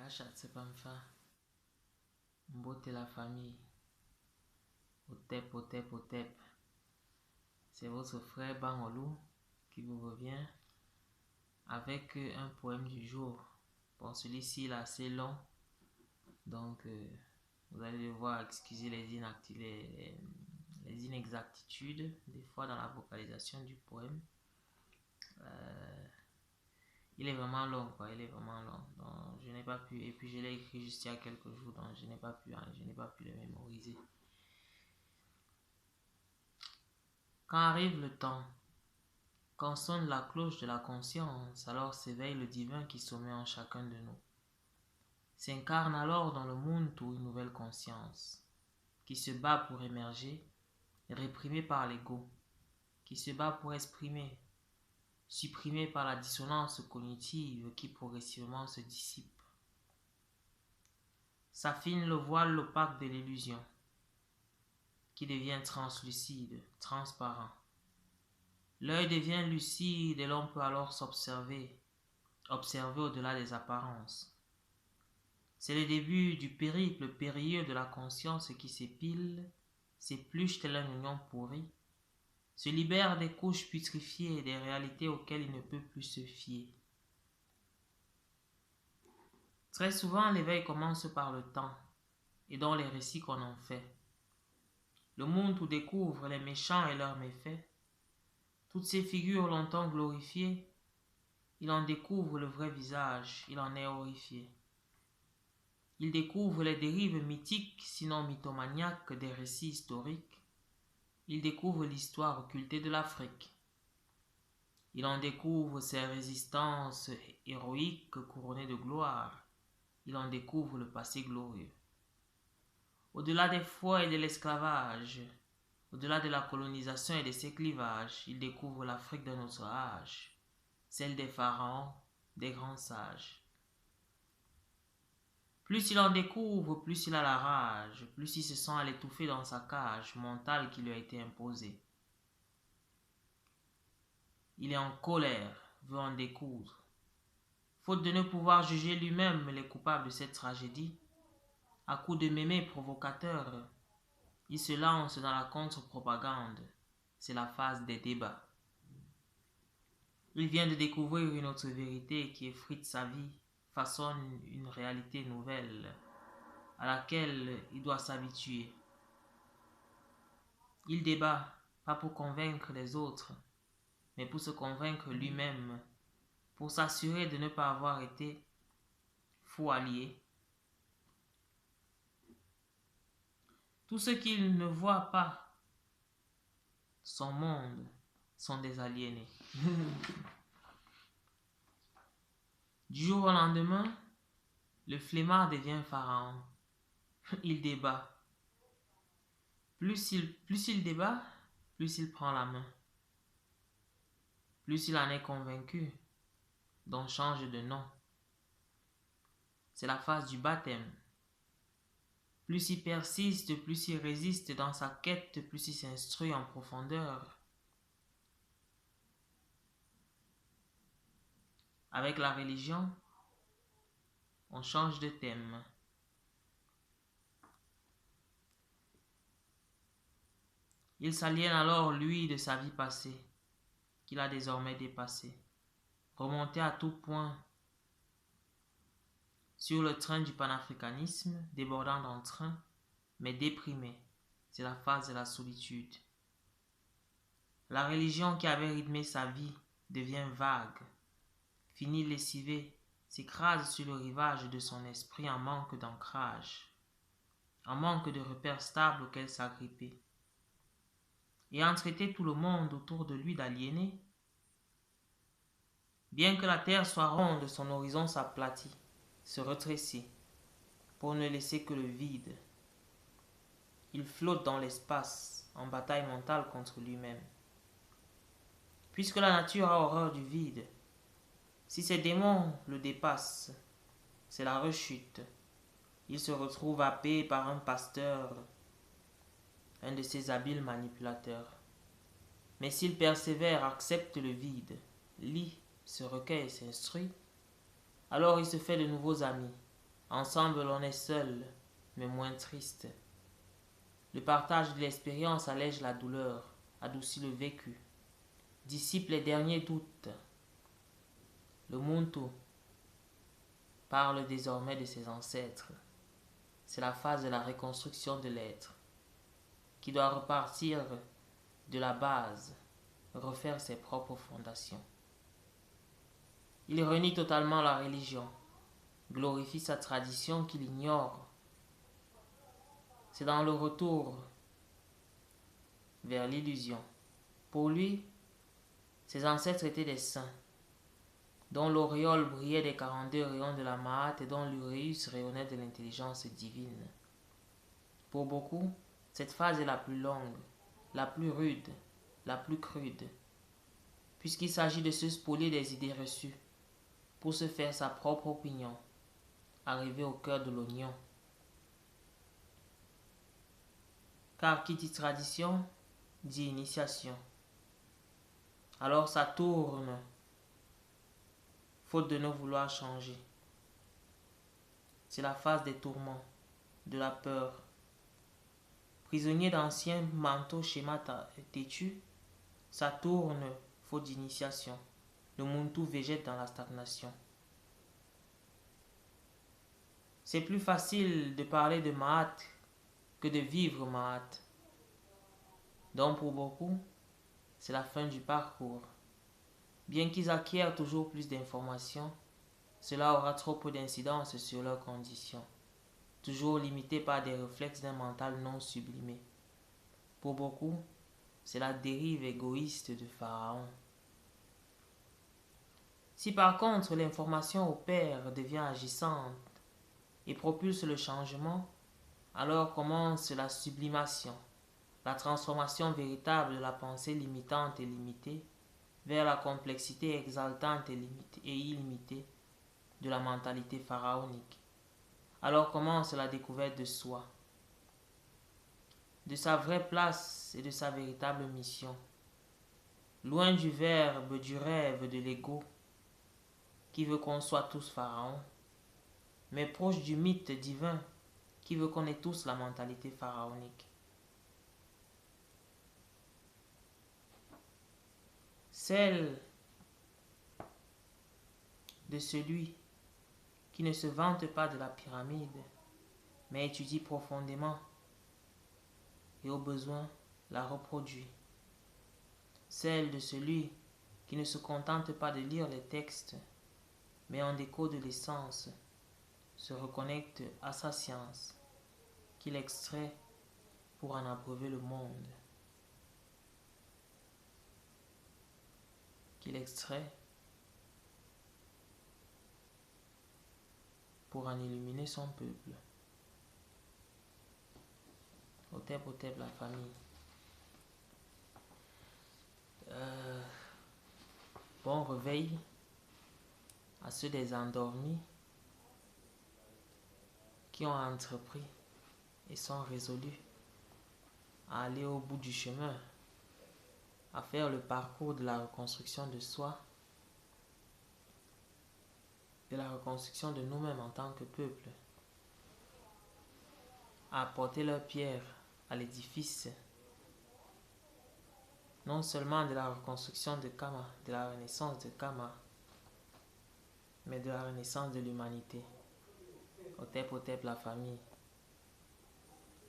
Ashatse Pamfa, Mbote la famille, Otep, Otep, Otep. C'est votre frère Bangolou qui vous revient avec un poème du jour. Bon, celui-ci est assez long, donc vous allez devoir excuser les inexactitudes des fois dans la vocalisation du poème. Il est vraiment long, quoi. Il est vraiment long. Donc, je n'ai pas pu. Et puis, je l'ai écrit juste il y a quelques jours, donc je n'ai pas pu le mémoriser. Quand arrive le temps, quand sonne la cloche de la conscience, alors s'éveille le divin qui sommeille en chacun de nous. S'incarne alors dans le monde tout une nouvelle conscience, qui se bat pour émerger, réprimée par l'ego, qui se bat pour exprimer, supprimée par la dissonance cognitive qui progressivement se dissipe. S'affine le voile opaque de l'illusion, qui devient translucide, transparent. L'œil devient lucide et l'on peut alors observer au-delà des apparences. C'est le début du périple périlleux de la conscience qui s'épile, s'épluche tel un oignon pourri, se libère des couches putrifiées et des réalités auxquelles il ne peut plus se fier. Très souvent, l'éveil commence par le temps et dans les récits qu'on en fait. Le monde où découvre les méchants et leurs méfaits. Toutes ces figures longtemps glorifiées, il en découvre le vrai visage, il en est horrifié. Il découvre les dérives mythiques, sinon mythomaniaques, des récits historiques. Il découvre l'histoire occultée de l'Afrique. Il en découvre ses résistances héroïques couronnées de gloire. Il en découvre le passé glorieux. Au-delà des foi et de l'esclavage, au-delà de la colonisation et de ses clivages, il découvre l'Afrique de notre âge, celle des pharaons, des grands sages. Plus il en découvre, plus il a la rage, plus il se sent à l'étouffer dans sa cage mentale qui lui a été imposée. Il est en colère, veut en découdre. Faute de ne pouvoir juger lui-même les coupables de cette tragédie, à coups de mémés provocateurs, il se lance dans la contre-propagande. C'est la phase des débats. Il vient de découvrir une autre vérité qui effrite sa vie, façonne une réalité nouvelle à laquelle il doit s'habituer. Il débat, pas pour convaincre les autres, mais pour se convaincre lui-même, pour s'assurer de ne pas avoir été faux allié. Tous ceux qu'il ne voit pas, son monde, sont des aliénés. Du jour au lendemain, le flemmard devient pharaon. Il débat. Plus il débat, plus il prend la main. Plus il en est convaincu, donc change de nom. C'est la phase du baptême. Plus il persiste, plus il résiste dans sa quête, plus il s'instruit en profondeur. Avec la religion, on change de thème. Il s'aliène alors, lui, de sa vie passée, qu'il a désormais dépassée. Remonté à tout point sur le train du panafricanisme, débordant d'entrain, mais déprimé. C'est la phase de la solitude. La religion qui avait rythmé sa vie devient vague, finit lessivée, s'écrase sur le rivage de son esprit en manque d'ancrage, en manque de repères stables auxquels s'agripper. Ayant traité tout le monde autour de lui d'aliéné, bien que la terre soit ronde, son horizon s'aplatit, se rétrécit, pour ne laisser que le vide. Il flotte dans l'espace, en bataille mentale contre lui-même. Puisque la nature a horreur du vide, si ses démons le dépassent, c'est la rechute. Il se retrouve happé par un pasteur, un de ses habiles manipulateurs. Mais s'il persévère, accepte le vide, lit, se recueille et s'instruit, alors il se fait de nouveaux amis, Ensemble, on est seul, mais moins triste. Le partage de l'expérience allège la douleur, adoucit le vécu, dissipe les derniers doutes. Le Muntu parle désormais de ses ancêtres. C'est la phase de la reconstruction de l'être, qui doit repartir de la base, refaire ses propres fondations. Il renie totalement la religion, glorifie sa tradition qu'il ignore. C'est dans le retour vers l'illusion. Pour lui, ses ancêtres étaient des saints, dont l'auréole brillait des 42 rayons de la Mahat et dont l'uréus rayonnait de l'intelligence divine. Pour beaucoup, cette phase est la plus longue, la plus rude, la plus crude, puisqu'il s'agit de se spolier des idées reçues pour se faire sa propre opinion, arriver au cœur de l'oignon. Car qui dit tradition, dit initiation. Alors ça tourne, faute de ne vouloir changer. C'est la phase des tourments, de la peur. Prisonnier d'anciens manteaux schémas têtus, ça tourne, faute d'initiation. Le Muntu végète dans la stagnation. C'est plus facile de parler de Mahat que de vivre Mahat. Donc pour beaucoup, c'est la fin du parcours. Bien qu'ils acquièrent toujours plus d'informations, cela aura trop peu d'incidence sur leurs conditions, toujours limitées par des réflexes d'un mental non sublimé. Pour beaucoup, c'est la dérive égoïste de Pharaon. Si par contre l'information opère, devient agissante et propulse le changement, alors commence la sublimation, la transformation véritable de la pensée limitante et limitée vers la complexité exaltante et illimitée de la mentalité pharaonique. Alors commence la découverte de soi, de sa vraie place et de sa véritable mission. Loin du verbe, du rêve, de l'ego, qui veut qu'on soit tous pharaons, mais proche du mythe divin, qui veut qu'on ait tous la mentalité pharaonique. Celle de celui qui ne se vante pas de la pyramide, mais étudie profondément et au besoin la reproduit. Celle de celui qui ne se contente pas de lire les textes, mais en déco de l'essence, se reconnecte à sa science, qu'il extrait pour en abreuver le monde, qu'il extrait pour en illuminer son peuple. Hotep, Hotep, la famille. Bon réveil à ceux des endormis qui ont entrepris et sont résolus à aller au bout du chemin, à faire le parcours de la reconstruction de soi, de la reconstruction de nous-mêmes en tant que peuple, à apporter leur pierre à l'édifice, non seulement de la reconstruction de Kama, de la renaissance de Kama, mais de la renaissance de l'humanité. Hotep, Hotep, la famille.